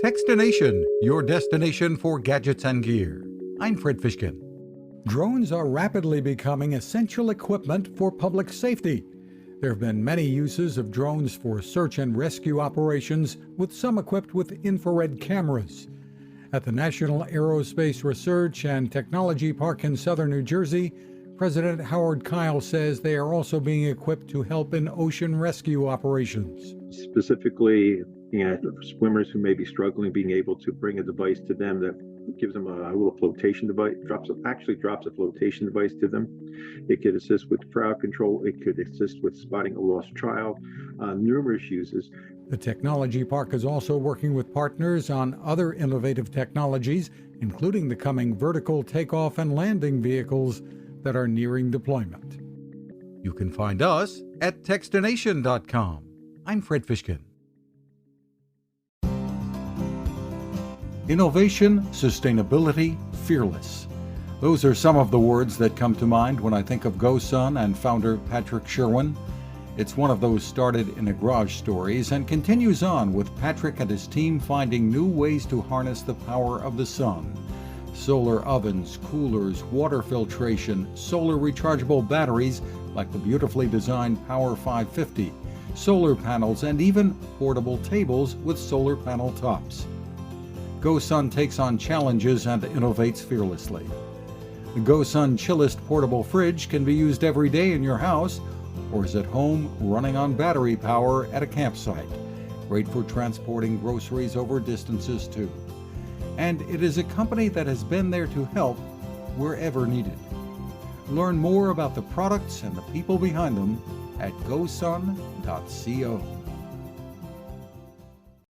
Fishkin-Techstination, your destination for gadgets and gear. I'm Fred Fishkin. Drones are rapidly becoming essential equipment for public safety. There have been many uses of drones for search and rescue operations, with some equipped with infrared cameras. At the National Aerospace Research and Technology Park in southern New Jersey, President Howard Kyle says they are also being equipped to help in ocean rescue operations. Specifically, swimmers who may be struggling, being able to bring a device to them that gives them a little flotation device, drops a flotation device to them. It could assist with crowd control. It could assist with spotting a lost child. Numerous uses. The Technology Park is also working with partners on other innovative technologies, including the coming vertical takeoff and landing vehicles that are nearing deployment. You can find us at Techstination.com. I'm Fred Fishkin. Innovation, sustainability, fearless. Those are some of the words that come to mind when I think of GoSun and founder Patrick Sherwin. It's one of those started in a garage stories and continues on with Patrick and his team finding new ways to harness the power of the sun. Solar ovens, coolers, water filtration, solar rechargeable batteries like the beautifully designed Power 550, solar panels, and even portable tables with solar panel tops. GoSun takes on challenges and innovates fearlessly. The GoSun Chillest portable fridge can be used every day in your house or is at home running on battery power at a campsite. Great for transporting groceries over distances too. And it is a company that has been there to help wherever needed. Learn more about the products and the people behind them at gosun.co.